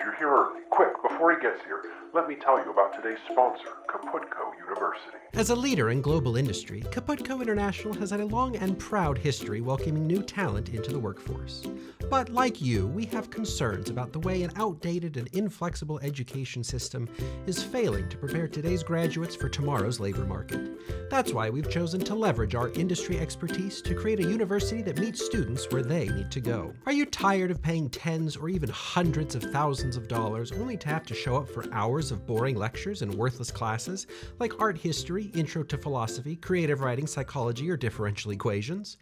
College, you're here early. Quick, before he gets here, let me tell you about today's sponsor, Kaputco University. As a leader in global industry, Kaputco International has had a long and proud history welcoming new talent into the workforce. But like you, we have concerns about the way an outdated and inflexible education system is failing to prepare today's graduates for tomorrow's labor market. That's why we've chosen to leverage our industry expertise to create a university that meets students where they need to go. Are you tired of paying tens or even hundreds of thousands of dollars only to have to show up for hours of boring lectures and worthless classes like art history, intro to philosophy, creative writing, psychology, or differential equations?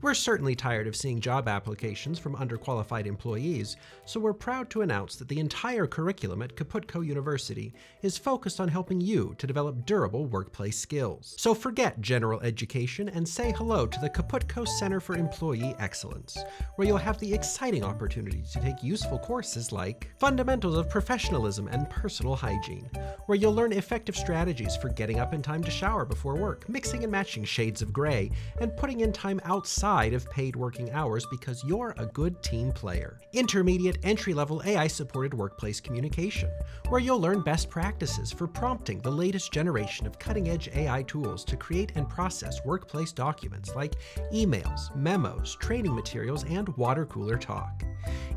We're certainly tired of seeing job applications from underqualified employees, so we're proud to announce that the entire curriculum at Kaputco University is focused on helping you to develop durable workplace skills. So forget general education and say hello to the Kaputco Center for Employee Excellence, where you'll have the exciting opportunity to take useful courses like Fundamentals of Professionalism and Personal Hygiene, where you'll learn effective strategies for getting up in time to shower before work, mixing and matching shades of gray, and putting in time outside of paid working hours because you're a good team player. Intermediate entry-level AI-supported workplace communication, where you'll learn best practices for prompting the latest generation of cutting-edge AI tools to create and process workplace documents like emails, memos, training materials, and water cooler talk.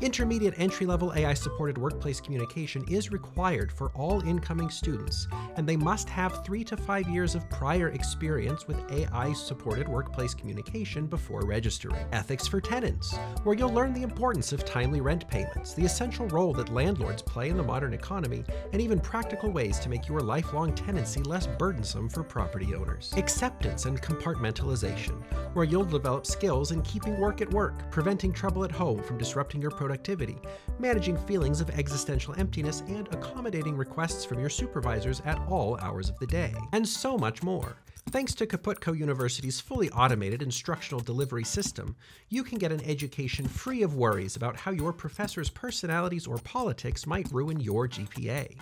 Intermediate entry-level AI-supported workplace communication is required for all incoming students, and they must have 3 to 5 years of prior experience with AI-supported workplace communication before registering. Ethics for tenants, where you'll learn the importance of timely rent payments, the essential role that landlords play in the modern economy, and even practical ways to make your lifelong tenancy less burdensome for property owners. Acceptance and compartmentalization, where you'll develop skills in keeping work at work, preventing trouble at home from disrupting your productivity, managing feelings of existential emptiness, and accommodating requests from your supervisors at all hours of the day, and so much more. Thanks to Kaputco University's fully automated instructional delivery system, you can get an education free of worries about how your professors' personalities or politics might ruin your GPA.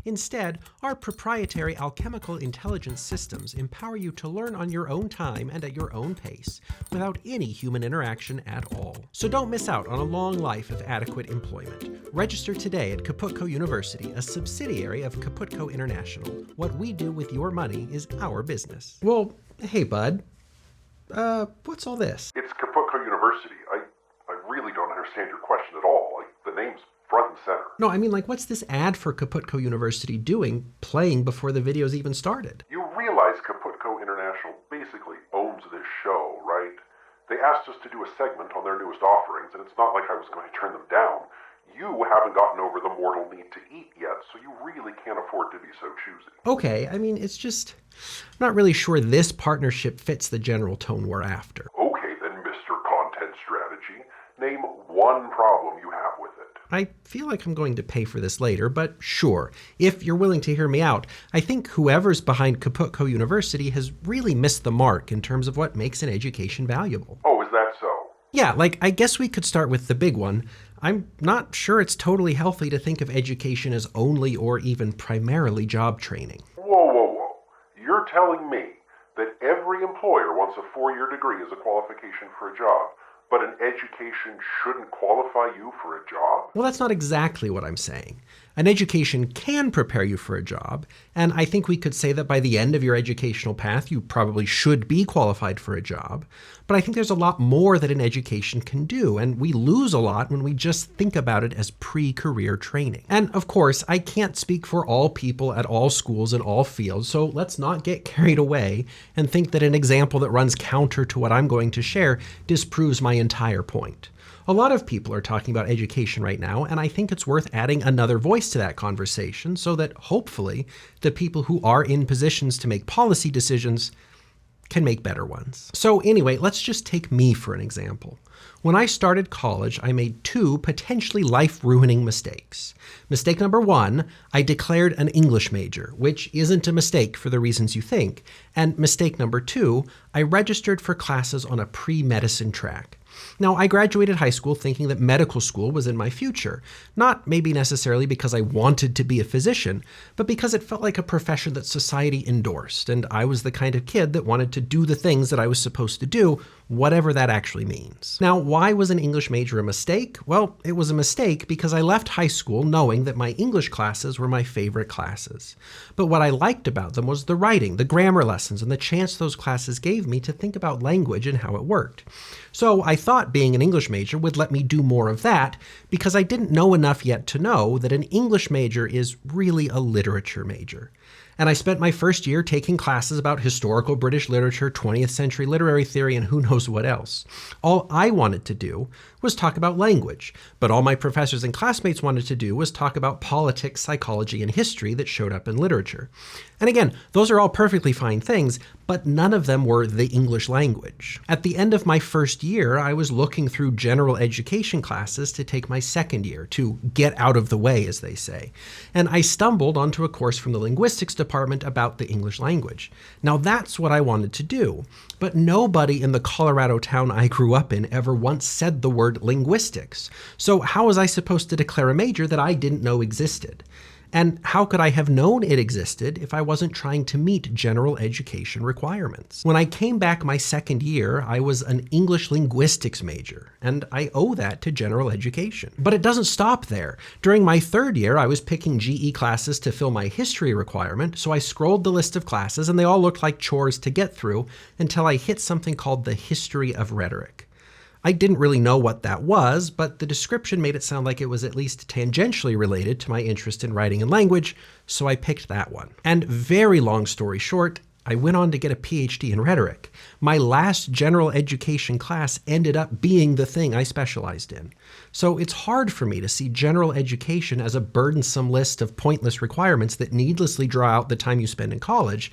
Instead, our proprietary alchemical intelligence systems empower you to learn on your own time and at your own pace, without any human interaction at all. So don't miss out on a long life of adequate employment. Register today at Kaputco University, a subsidiary of Kaputco International. What we do with your money is our business. Well, hey bud, what's all this? It's Kaputco University. I really don't understand your question at all. The name's front and center. No, I mean, what's this ad for Kaputco University doing, playing before the video's even started? You realize Kaputco International basically owns this show, right? They asked us to do a segment on their newest offerings, and it's not like I was going to turn them down. You haven't gotten over the mortal need to eat yet, so you really can't afford to be so choosy. Okay, I mean, it's just, I'm not really sure this partnership fits the general tone we're after. Okay then, Mr. Content Strategy. Name one problem you have with it. I feel like I'm going to pay for this later, but sure, if you're willing to hear me out, I think whoever's behind Kaputco University has really missed the mark in terms of what makes an education valuable. Oh, is that so? Yeah, I guess we could start with the big one. I'm not sure it's totally healthy to think of education as only or even primarily job training. Whoa. You're telling me that every employer wants a 4-year degree as a qualification for a job, but an education shouldn't qualify you for a job? Well, that's not exactly what I'm saying. An education can prepare you for a job, and I think we could say that by the end of your educational path, you probably should be qualified for a job. But I think there's a lot more that an education can do, and we lose a lot when we just think about it as pre-career training. And of course, I can't speak for all people at all schools in all fields, so let's not get carried away and think that an example that runs counter to what I'm going to share disproves my entire point. A lot of people are talking about education right now, and I think it's worth adding another voice to that conversation so that hopefully the people who are in positions to make policy decisions can make better ones. So anyway, let's just take me for an example. When I started college, I made 2 potentially life-ruining mistakes. Mistake number 1, I declared an English major, which isn't a mistake for the reasons you think. And mistake number 2, I registered for classes on a pre-medicine track. Now, I graduated high school thinking that medical school was in my future, not maybe necessarily because I wanted to be a physician, but because it felt like a profession that society endorsed, and I was the kind of kid that wanted to do the things that I was supposed to do whatever that actually means. Now, why was an English major a mistake? Well, it was a mistake because I left high school knowing that my English classes were my favorite classes. But what I liked about them was the writing, the grammar lessons, and the chance those classes gave me to think about language and how it worked. So I thought being an English major would let me do more of that because I didn't know enough yet to know that an English major is really a literature major. And I spent my first year taking classes about historical British literature, 20th century literary theory, and who knows what else. All I wanted to do was talk about language, but all my professors and classmates wanted to do was talk about politics, psychology, and history that showed up in literature. And again, those are all perfectly fine things, but none of them were the English language. At the end of my first year, I was looking through general education classes to take my second year, to get out of the way, as they say. And I stumbled onto a course from the linguistics department about the English language. Now that's what I wanted to do, but nobody in the Colorado town I grew up in ever once said the word linguistics. So how was I supposed to declare a major that I didn't know existed? And how could I have known it existed if I wasn't trying to meet general education requirements? When I came back my second year, I was an English linguistics major, and I owe that to general education. But it doesn't stop there. During my third year, I was picking GE classes to fill my history requirement, so I scrolled the list of classes, and they all looked like chores to get through until I hit something called the history of rhetoric. I didn't really know what that was, but the description made it sound like it was at least tangentially related to my interest in writing and language, so I picked that one. And very long story short, I went on to get a PhD in rhetoric. My last general education class ended up being the thing I specialized in. So it's hard for me to see general education as a burdensome list of pointless requirements that needlessly draw out the time you spend in college.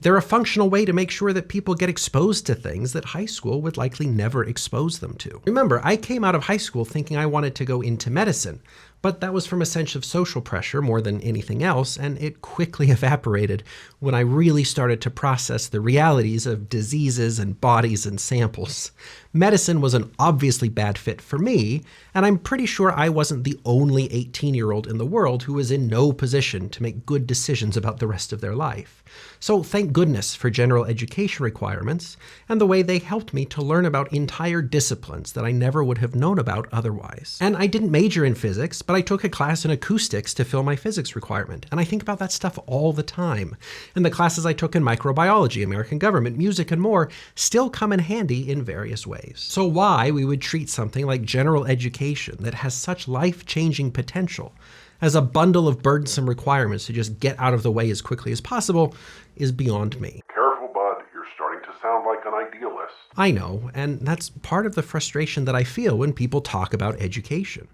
They're a functional way to make sure that people get exposed to things that high school would likely never expose them to. Remember, I came out of high school thinking I wanted to go into medicine, but that was from a sense of social pressure more than anything else, and it quickly evaporated when I really started to process the realities of diseases and bodies and samples. Medicine was an obviously bad fit for me, and I'm pretty sure I wasn't the only 18-year-old in the world who was in no position to make good decisions about the rest of their life. So thank goodness for general education requirements and the way they helped me to learn about entire disciplines that I never would have known about otherwise. And I didn't major in physics, but I took a class in acoustics to fill my physics requirement, and I think about that stuff all the time. And the classes I took in microbiology, American government, music, and more still come in handy in various ways. So why we would treat something like general education that has such life-changing potential as a bundle of burdensome requirements to just get out of the way as quickly as possible is beyond me. Careful, bud. You're starting to sound like an idealist. I know, and that's part of the frustration that I feel when people talk about education.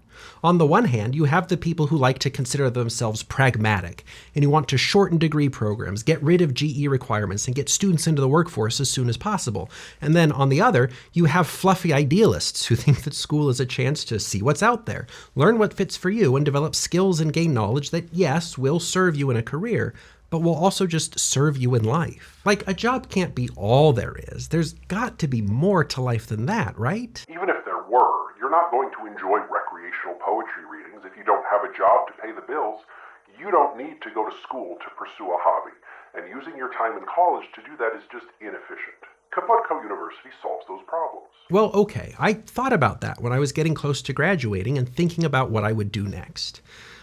On the one hand, you have the people who like to consider themselves pragmatic and who want to shorten degree programs, get rid of GE requirements, and get students into the workforce as soon as possible. And then on the other, you have fluffy idealists who think that school is a chance to see what's out there, learn what fits for you, and develop skills and gain knowledge that, yes, will serve you in a career, but will also just serve you in life. Like, a job can't be all there is. There's got to be more to life than that, right? Even if there were, you're not going to enjoy recreational poetry readings if you don't have a job to pay the bills. You don't need to go to school to pursue a hobby, and using your time in college to do that is just inefficient. Kaputco University solves those problems. Well, okay, I thought about that when I was getting close to graduating and thinking about what I would do next.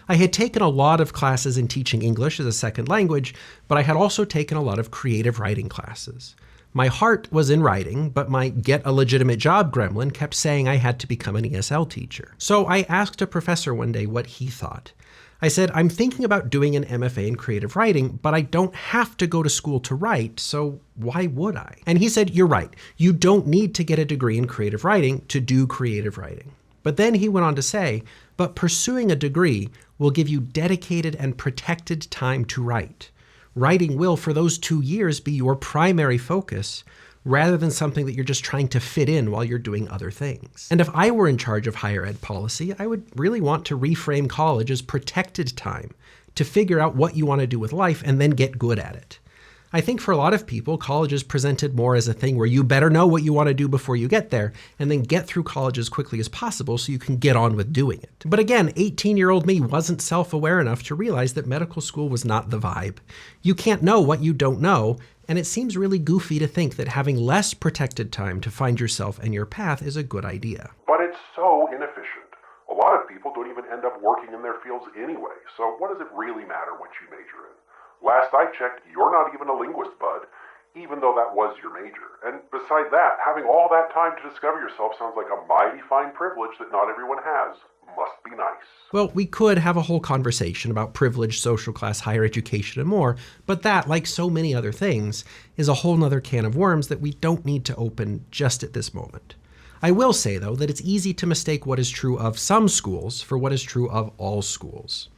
I had taken a lot of classes in teaching English as a second language, but I had also taken a lot of creative writing classes. My heart was in writing, but my get a legitimate job gremlin kept saying I had to become an ESL teacher. So I asked a professor one day what he thought. I said, I'm thinking about doing an MFA in creative writing, but I don't have to go to school to write, so why would I? And he said, you're right. You don't need to get a degree in creative writing to do creative writing. But then he went on to say, but pursuing a degree will give you dedicated and protected time to write. Writing will, for those 2 years, be your primary focus, rather than something that you're just trying to fit in while you're doing other things. And if I were in charge of higher ed policy, I would really want to reframe college as protected time to figure out what you want to do with life and then get good at it. I think for a lot of people, college is presented more as a thing where you better know what you want to do before you get there, and then get through college as quickly as possible so you can get on with doing it. But again, 18-year-old me wasn't self-aware enough to realize that medical school was not the vibe. You can't know what you don't know, and it seems really goofy to think that having less protected time to find yourself and your path is a good idea. But it's so inefficient. A lot of people don't even end up working in their fields anyway, so what does it really matter what you major in? Last I checked, you're not even a linguist, bud, even though that was your major. And beside that, having all that time to discover yourself sounds like a mighty fine privilege that not everyone has. Must be nice. Well, we could have a whole conversation about privilege, social class, higher education, and more, but that, like so many other things, is a whole nother can of worms that we don't need to open just at this moment. I will say, though, that it's easy to mistake what is true of some schools for what is true of all schools.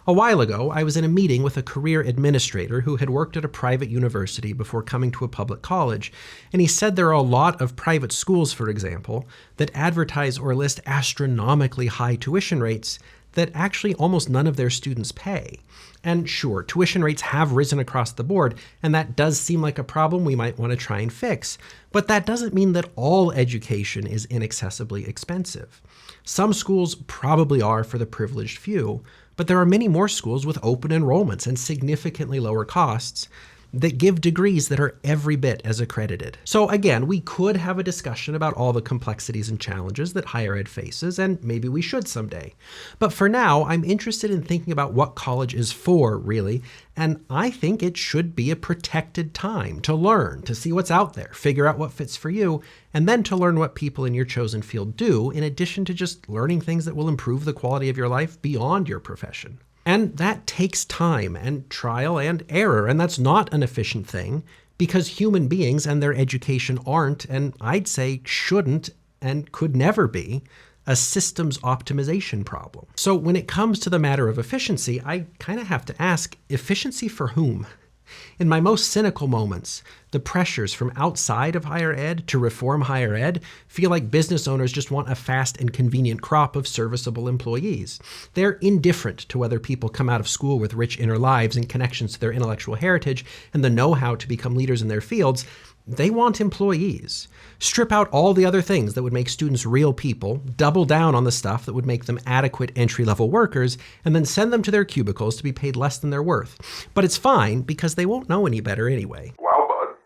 A while ago, I was in a meeting with a career administrator who had worked at a private university before coming to a public college, and he said there are a lot of private schools, for example, that advertise or list astronomically high tuition rates that actually almost none of their students pay. And sure, tuition rates have risen across the board, and that does seem like a problem we might want to try and fix. But that doesn't mean that all education is inaccessibly expensive. Some schools probably are for the privileged few, but there are many more schools with open enrollments and significantly lower costs that give degrees that are every bit as accredited. So again, we could have a discussion about all the complexities and challenges that higher ed faces, and maybe we should someday. But for now, I'm interested in thinking about what college is for, really, and I think it should be a protected time to learn, to see what's out there, figure out what fits for you, and then to learn what people in your chosen field do, in addition to just learning things that will improve the quality of your life beyond your profession. And that takes time and trial and error, and that's not an efficient thing because human beings and their education aren't, and I'd say shouldn't and could never be, a systems optimization problem. So when it comes to the matter of efficiency, I kind of have to ask, efficiency for whom? In my most cynical moments, the pressures from outside of higher ed to reform higher ed feel like business owners just want a fast and convenient crop of serviceable employees. They're indifferent to whether people come out of school with rich inner lives and connections to their intellectual heritage and the know-how to become leaders in their fields. They want employees. Strip out all the other things that would make students real people, double down on the stuff that would make them adequate entry-level workers, and then send them to their cubicles to be paid less than they're worth. But it's fine because they won't know any better anyway. Wow, bud.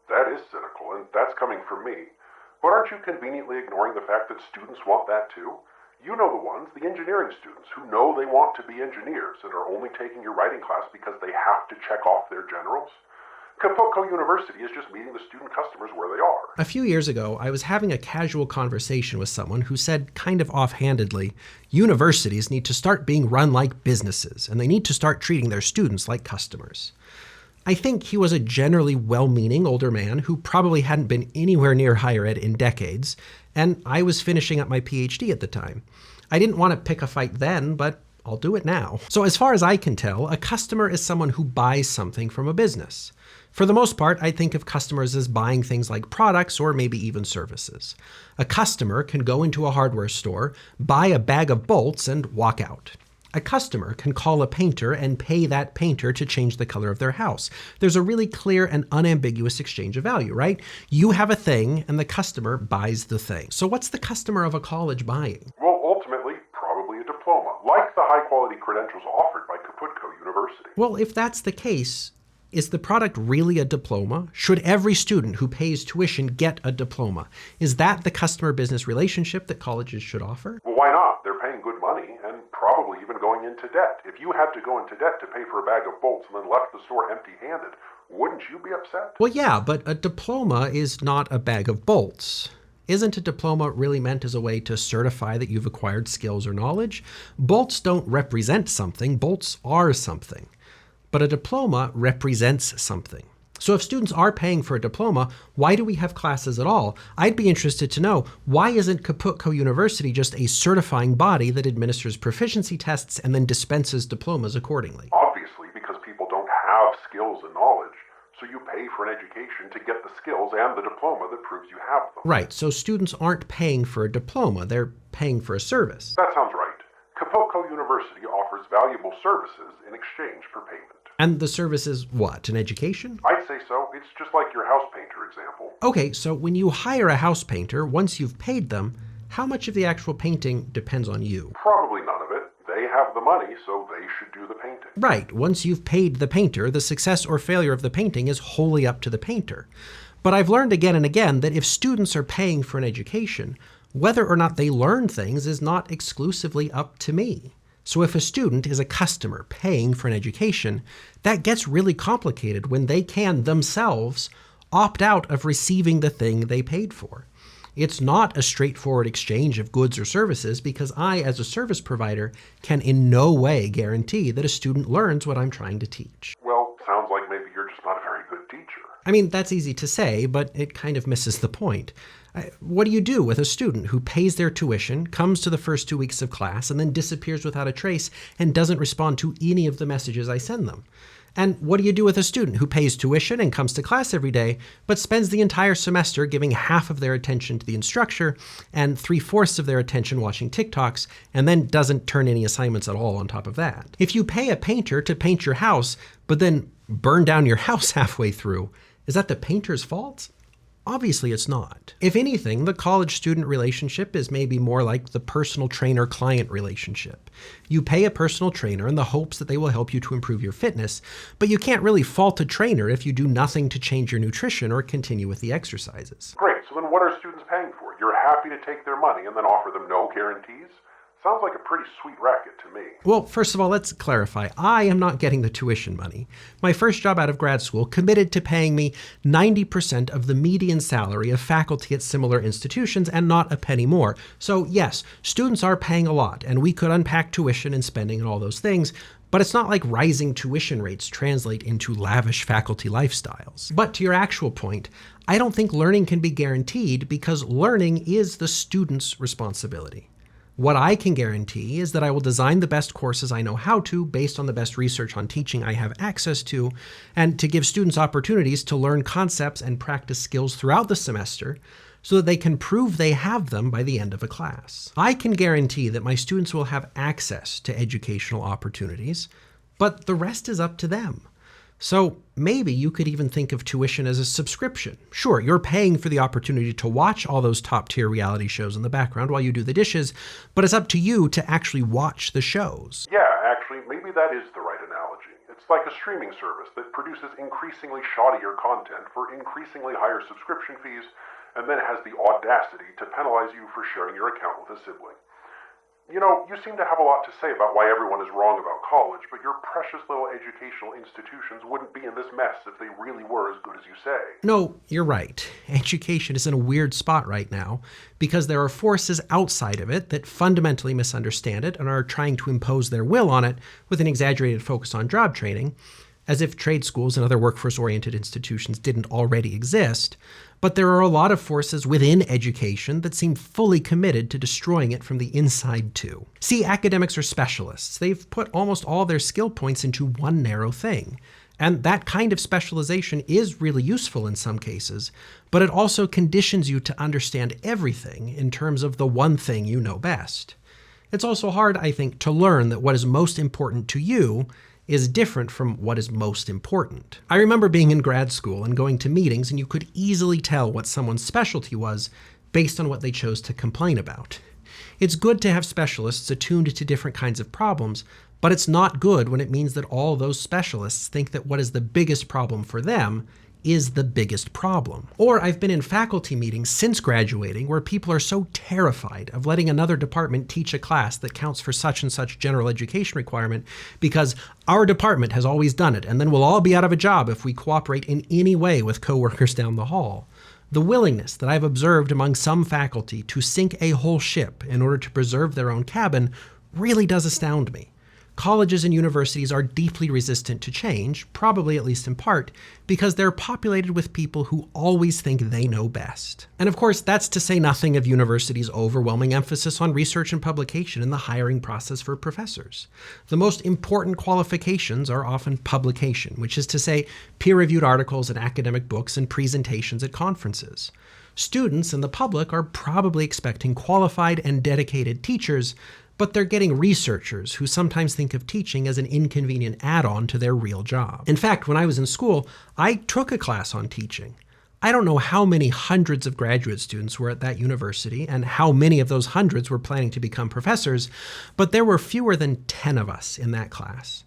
That is cynical, and that's coming from me. But aren't you conveniently ignoring the fact that students want that too? You know the ones, the engineering students, who know they want to be engineers and are only taking your writing class because they have to check off their generals. Kaputco University is just meeting the student customers where they are. A few years ago, I was having a casual conversation with someone who said, kind of offhandedly, universities need to start being run like businesses, and they need to start treating their students like customers. I think he was a generally well-meaning older man who probably hadn't been anywhere near higher ed in decades, and I was finishing up my PhD at the time. I didn't want to pick a fight then, but I'll do it now. So as far as I can tell, a customer is someone who buys something from a business. For the most part, I think of customers as buying things like products or maybe even services. A customer can go into a hardware store, buy a bag of bolts, and walk out. A customer can call a painter and pay that painter to change the color of their house. There's a really clear and unambiguous exchange of value, right? You have a thing and the customer buys the thing. So what's the customer of a college buying? Well, ultimately, probably a diploma, like the high-quality credentials offered by Kaputco University. Well, if that's the case, is the product really a diploma? Should every student who pays tuition get a diploma? Is that the customer-business relationship that colleges should offer? Well, why not? They're paying good money and probably even going into debt. If you had to go into debt to pay for a bag of bolts and then left the store empty-handed, wouldn't you be upset? Well, yeah, but a diploma is not a bag of bolts. Isn't a diploma really meant as a way to certify that you've acquired skills or knowledge? Bolts don't represent something, bolts are something. But a diploma represents something. So if students are paying for a diploma, why do we have classes at all? I'd be interested to know, why isn't Kaputco University just a certifying body that administers proficiency tests and then dispenses diplomas accordingly? Obviously, because people don't have skills and knowledge, so you pay for an education to get the skills and the diploma that proves you have them. Right, so students aren't paying for a diploma, they're paying for a service. That sounds right. Kaputco Kaputco University offers valuable services in exchange for payment. And the service is what, an education? I'd say so. It's just like your house painter example. Okay, so when you hire a house painter, once you've paid them, how much of the actual painting depends on you? Probably none of it. They have the money, so they should do the painting. Right, once you've paid the painter, the success or failure of the painting is wholly up to the painter. But I've learned again and again that if students are paying for an education, whether or not they learn things is not exclusively up to me. So if a student is a customer paying for an education, that gets really complicated when they can themselves opt out of receiving the thing they paid for. It's not a straightforward exchange of goods or services because I, as a service provider, can in no way guarantee that a student learns what I'm trying to teach. Well, sounds like maybe you're just not a very good teacher. I mean, that's easy to say, but it kind of misses the point. What do you do with a student who pays their tuition, comes to the first 2 weeks of class, and then disappears without a trace and doesn't respond to any of the messages I send them? And what do you do with a student who pays tuition and comes to class every day, but spends the entire semester giving half of their attention to the instructor and 3/4 of their attention watching TikToks, and then doesn't turn any assignments at all on top of that? If you pay a painter to paint your house, but then burn down your house halfway through, is that the painter's fault? Obviously it's not. If anything, the college-student relationship is maybe more like the personal trainer-client relationship. You pay a personal trainer in the hopes that they will help you to improve your fitness, but you can't really fault a trainer if you do nothing to change your nutrition or continue with the exercises. Great, so then what are students paying for? You're happy to take their money and then offer them no guarantees? Sounds like a pretty sweet racket to me. Well, first of all, let's clarify. I am not getting the tuition money. My first job out of grad school committed to paying me 90% of the median salary of faculty at similar institutions and not a penny more. So yes, students are paying a lot, and we could unpack tuition and spending and all those things, but it's not like rising tuition rates translate into lavish faculty lifestyles. But to your actual point, I don't think learning can be guaranteed because learning is the student's responsibility. What I can guarantee is that I will design the best courses I know how to based on the best research on teaching I have access to, and to give students opportunities to learn concepts and practice skills throughout the semester so that they can prove they have them by the end of a class. I can guarantee that my students will have access to educational opportunities, but the rest is up to them. So maybe you could even think of tuition as a subscription. Sure, you're paying for the opportunity to watch all those top-tier reality shows in the background while you do the dishes, but it's up to you to actually watch the shows. Yeah, actually, maybe that is the right analogy. It's like a streaming service that produces increasingly shoddier content for increasingly higher subscription fees, and then has the audacity to penalize you for sharing your account with a sibling. You know, you seem to have a lot to say about why everyone is wrong about college, but your precious little educational institutions wouldn't be in this mess if they really were as good as you say. No, you're right. Education is in a weird spot right now because there are forces outside of it that fundamentally misunderstand it and are trying to impose their will on it with an exaggerated focus on job training, as if trade schools and other workforce-oriented institutions didn't already exist. But there are a lot of forces within education that seem fully committed to destroying it from the inside too. See, academics are specialists. They've put almost all their skill points into one narrow thing. And that kind of specialization is really useful in some cases, but it also conditions you to understand everything in terms of the one thing you know best. It's also hard, I think, to learn that what is most important to you is different from what is most important. I remember being in grad school and going to meetings, and you could easily tell what someone's specialty was based on what they chose to complain about. It's good to have specialists attuned to different kinds of problems, but it's not good when it means that all those specialists think that what is the biggest problem for them is the biggest problem. Or I've been in faculty meetings since graduating where people are so terrified of letting another department teach a class that counts for such and such general education requirement because our department has always done it, and then we'll all be out of a job if we cooperate in any way with coworkers down the hall. The willingness that I've observed among some faculty to sink a whole ship in order to preserve their own cabin really does astound me. Colleges and universities are deeply resistant to change, probably at least in part, because they're populated with people who always think they know best. And of course, that's to say nothing of universities' overwhelming emphasis on research and publication in the hiring process for professors. The most important qualifications are often publication, which is to say peer-reviewed articles and academic books and presentations at conferences. Students and the public are probably expecting qualified and dedicated teachers, but they're getting researchers who sometimes think of teaching as an inconvenient add-on to their real job. In fact, when I was in school, I took a class on teaching. I don't know how many hundreds of graduate students were at that university and how many of those hundreds were planning to become professors, but there were fewer than 10 of us in that class.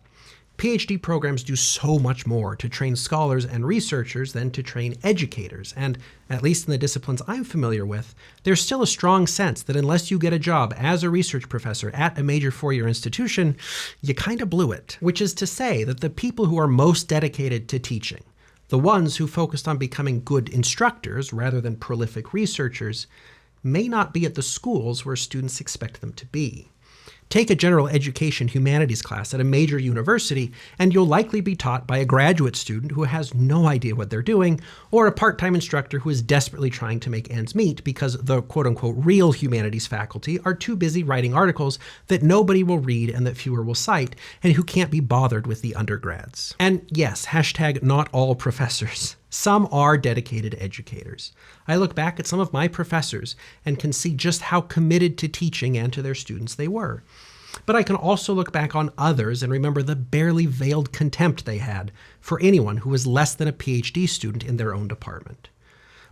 PhD programs do so much more to train scholars and researchers than to train educators, and at least in the disciplines I'm familiar with, there's still a strong sense that unless you get a job as a research professor at a major four-year institution, you kind of blew it. Which is to say that the people who are most dedicated to teaching, the ones who focused on becoming good instructors rather than prolific researchers, may not be at the schools where students expect them to be. Take a general education humanities class at a major university, and you'll likely be taught by a graduate student who has no idea what they're doing, or a part-time instructor who is desperately trying to make ends meet because the quote-unquote real humanities faculty are too busy writing articles that nobody will read and that fewer will cite, and who can't be bothered with the undergrads. And yes, hashtag not all professors. Some are dedicated educators. I look back at some of my professors and can see just how committed to teaching and to their students they were. But I can also look back on others and remember the barely veiled contempt they had for anyone who was less than a PhD student in their own department.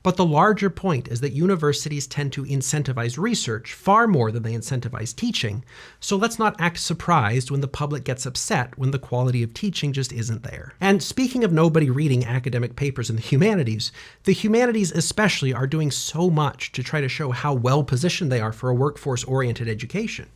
But the larger point is that universities tend to incentivize research far more than they incentivize teaching, so let's not act surprised when the public gets upset when the quality of teaching just isn't there. And speaking of nobody reading academic papers in the humanities especially are doing so much to try to show how well positioned they are for a workforce-oriented education.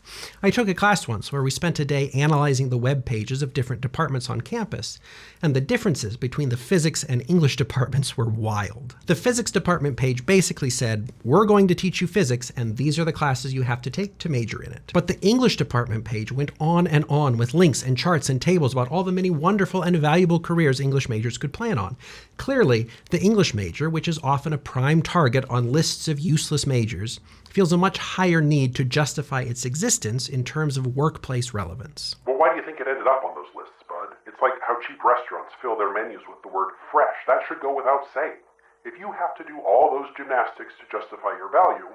I took a class once where we spent a day analyzing the web pages of different departments on campus, and the differences between the physics and English departments were wild. The physics department page basically said, we're going to teach you physics and these are the classes you have to take to major in it. But the English department page went on and on with links and charts and tables about all the many wonderful and valuable careers English majors could plan on. Clearly, the English major, which is often a prime target on lists of useless majors, feels a much higher need to justify its existence in terms of workplace relevance. Well, why do you think it ended up on those lists, Bud? It's like how cheap restaurants fill their menus with the word fresh. That should go without saying. If you have to do all those gymnastics to justify your value,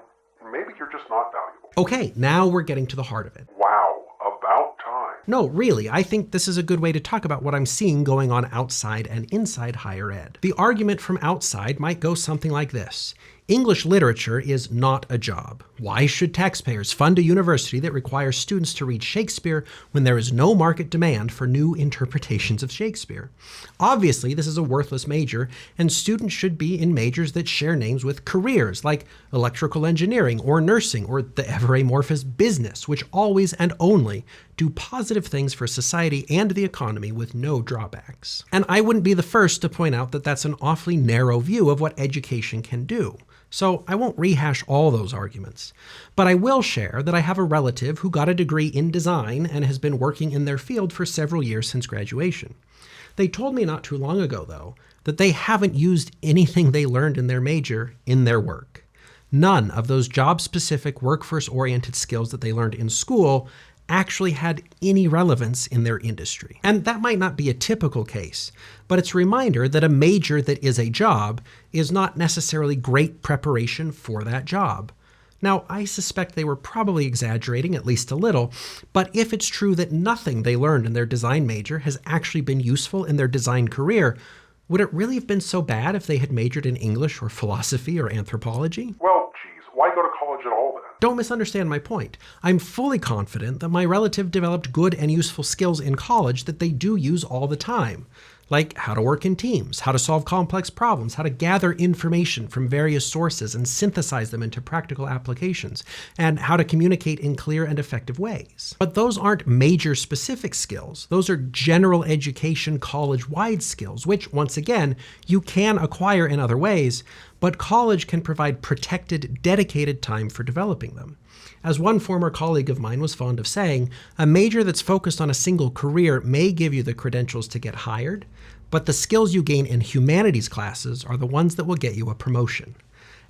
maybe you're just not valuable. Okay, now we're getting to the heart of it. Wow, about time. No, really, I think this is a good way to talk about what I'm seeing going on outside and inside higher ed. The argument from outside might go something like this. English literature is not a job. Why should taxpayers fund a university that requires students to read Shakespeare when there is no market demand for new interpretations of Shakespeare? Obviously, this is a worthless major, and students should be in majors that share names with careers like electrical engineering or nursing or the ever amorphous business, which always and only do positive things for society and the economy with no drawbacks. And I wouldn't be the first to point out that that's an awfully narrow view of what education can do. So I won't rehash all those arguments, but I will share that I have a relative who got a degree in design and has been working in their field for several years since graduation. They told me not too long ago, though, that they haven't used anything they learned in their major in their work. None of those job-specific, workforce-oriented skills that they learned in school actually had any relevance in their industry. And that might not be a typical case, but it's a reminder that a major that is a job is not necessarily great preparation for that job. Now, I suspect they were probably exaggerating at least a little, but if it's true that nothing they learned in their design major has actually been useful in their design career, would it really have been so bad if they had majored in English or philosophy or anthropology? Well, geez, why go to college at all then? Don't misunderstand my point. I'm fully confident that my relative developed good and useful skills in college that they do use all the time. Like how to work in teams, how to solve complex problems, how to gather information from various sources and synthesize them into practical applications, and how to communicate in clear and effective ways. But those aren't major-specific skills. Those are general education, college-wide skills, which, once again, you can acquire in other ways, but college can provide protected, dedicated time for developing them. As one former colleague of mine was fond of saying, a major that's focused on a single career may give you the credentials to get hired, but the skills you gain in humanities classes are the ones that will get you a promotion.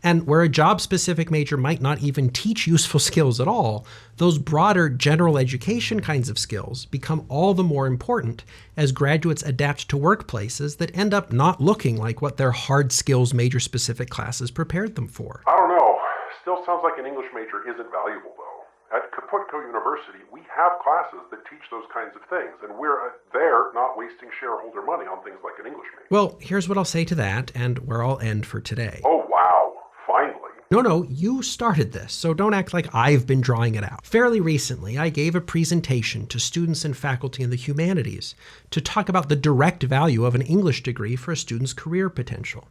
And where a job-specific major might not even teach useful skills at all, those broader general education kinds of skills become all the more important as graduates adapt to workplaces that end up not looking like what their hard skills major-specific classes prepared them for. I don't know. Still sounds like an English major isn't valuable, though. At Kaputco University, we have classes that teach those kinds of things, and we're there not wasting shareholder money on things like an English major. Well, here's what I'll say to that, and where I'll end for today. Oh, wow. Finally. No, you started this, so don't act like I've been drawing it out. Fairly recently, I gave a presentation to students and faculty in the humanities to talk about the direct value of an English degree for a student's career potential.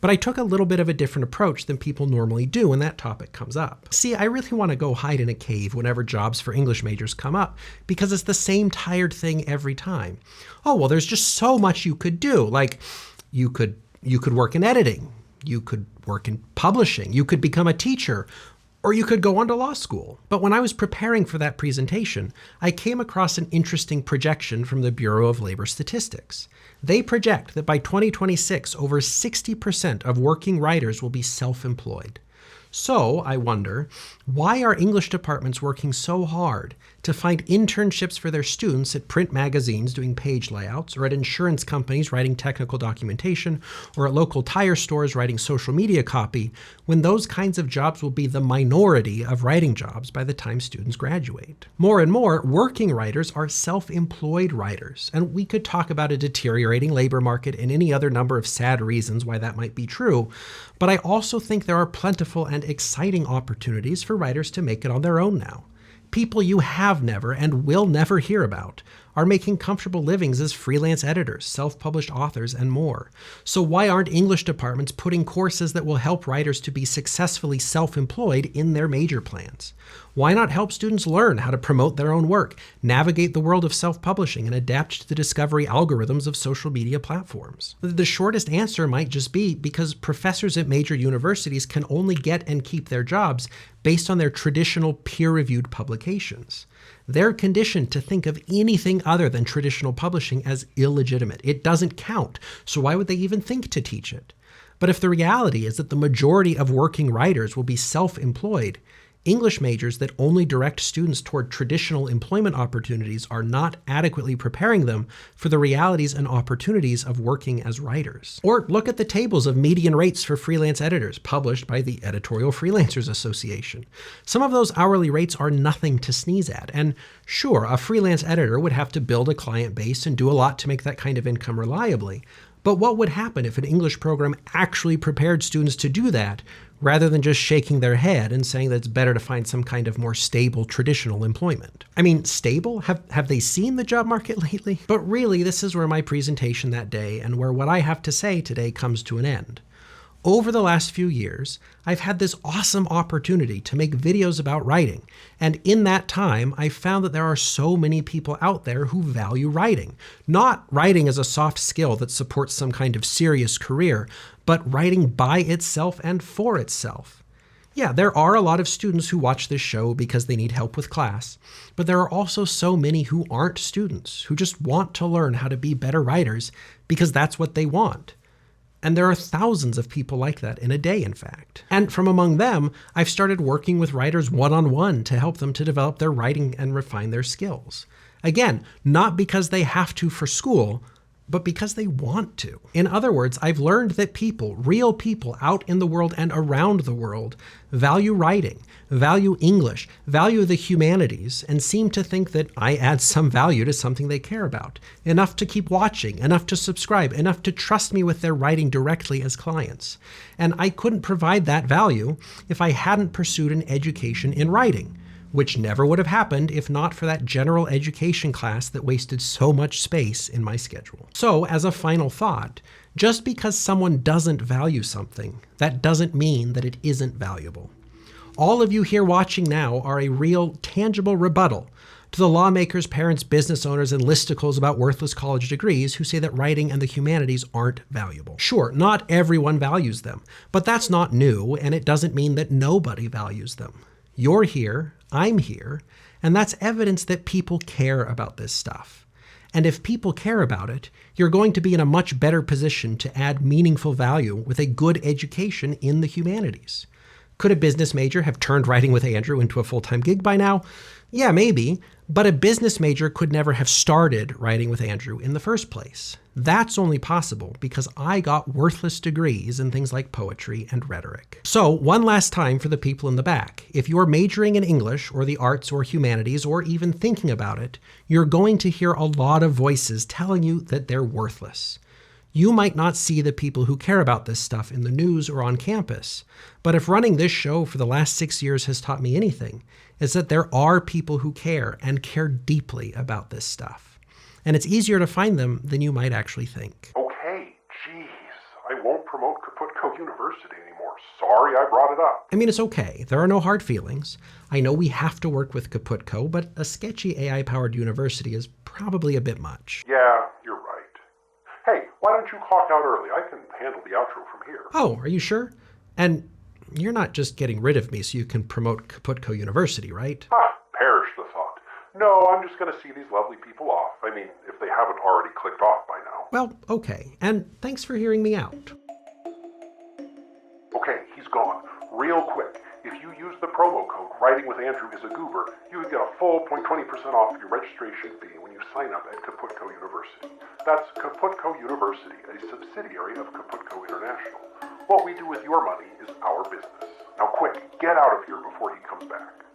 But I took a little bit of a different approach than people normally do when that topic comes up. See, I really want to go hide in a cave whenever jobs for English majors come up, because it's the same tired thing every time. Oh, well, there's just so much you could do. Like, you could work in editing, you could work in publishing, you could become a teacher, or you could go on to law school. But when I was preparing for that presentation, I came across an interesting projection from the Bureau of Labor Statistics. They project that by 2026, over 60% of working writers will be self-employed. So, I wonder, why are English departments working so hard to find internships for their students at print magazines doing page layouts, or at insurance companies writing technical documentation, or at local tire stores writing social media copy, when those kinds of jobs will be the minority of writing jobs by the time students graduate? More and more, working writers are self-employed writers, and we could talk about a deteriorating labor market and any other number of sad reasons why that might be true, but I also think there are plentiful and exciting opportunities for writers to make it on their own now. People you have never and will never hear about are making comfortable livings as freelance editors, self-published authors, and more. So why aren't English departments putting courses that will help writers to be successfully self-employed in their major plans? Why not help students learn how to promote their own work, navigate the world of self-publishing, and adapt to the discovery algorithms of social media platforms? The shortest answer might just be because professors at major universities can only get and keep their jobs based on their traditional peer-reviewed publications. They're conditioned to think of anything other than traditional publishing as illegitimate. It doesn't count, so why would they even think to teach it? But if the reality is that the majority of working writers will be self-employed, English majors that only direct students toward traditional employment opportunities are not adequately preparing them for the realities and opportunities of working as writers. Or look at the tables of median rates for freelance editors published by the Editorial Freelancers Association. Some of those hourly rates are nothing to sneeze at, and sure, a freelance editor would have to build a client base and do a lot to make that kind of income reliably. But what would happen if an English program actually prepared students to do that, rather than just shaking their head and saying that it's better to find some kind of more stable traditional employment? I mean, stable? Have they seen the job market lately? But really, this is where my presentation that day and where what I have to say today comes to an end. Over the last few years, I've had this awesome opportunity to make videos about writing, and in that time, I found that there are so many people out there who value writing. Not writing as a soft skill that supports some kind of serious career, but writing by itself and for itself. Yeah, there are a lot of students who watch this show because they need help with class, but there are also so many who aren't students, who just want to learn how to be better writers because that's what they want. And there are thousands of people like that in a day, in fact. And from among them, I've started working with writers one-on-one to help them to develop their writing and refine their skills. Again, not because they have to for school, but because they want to. In other words, I've learned that people, real people out in the world and around the world, value writing, value English, value the humanities, and seem to think that I add some value to something they care about. Enough to keep watching, enough to subscribe, enough to trust me with their writing directly as clients. And I couldn't provide that value if I hadn't pursued an education in writing, which never would have happened if not for that general education class that wasted so much space in my schedule. So, as a final thought, just because someone doesn't value something, that doesn't mean that it isn't valuable. All of you here watching now are a real, tangible rebuttal to the lawmakers, parents, business owners, and listicles about worthless college degrees who say that writing and the humanities aren't valuable. Sure, not everyone values them, but that's not new, and it doesn't mean that nobody values them. You're here, I'm here, and that's evidence that people care about this stuff. And if people care about it, you're going to be in a much better position to add meaningful value with a good education in the humanities. Could a business major have turned Writing with Andrew into a full-time gig by now? Yeah, maybe, but a business major could never have started writing with Andrew in the first place. That's only possible because I got worthless degrees in things like poetry and rhetoric. So, one last time for the people in the back. If you're majoring in English or the arts or humanities or even thinking about it, you're going to hear a lot of voices telling you that they're worthless. You might not see the people who care about this stuff in the news or on campus, but if running this show for the last 6 years has taught me anything, it's that there are people who care and care deeply about this stuff. And it's easier to find them than you might actually think. Okay, geez, I won't promote Kaputco University anymore. Sorry I brought it up. I mean, it's okay. There are no hard feelings. I know we have to work with Kaputco, but a sketchy AI-powered university is probably a bit much. Yeah, you're right. Hey, why don't you clock out early? I can handle the outro from here. Oh, are you sure? And you're not just getting rid of me so you can promote Kaputco University, right? Perish the thought. No, I'm just going to see these lovely people off. I mean, if they haven't already clicked off by now. Well, okay. And thanks for hearing me out. Okay, he's gone. Real quick, if you use the promo code Writing with Andrew is a Goober, you can get a full 20% off your registration fee when you sign up at Kaputco University. That's Kaputco University, a subsidiary of Kaputco International. What we do with your money is our business. Now quick, get out of here before he comes back.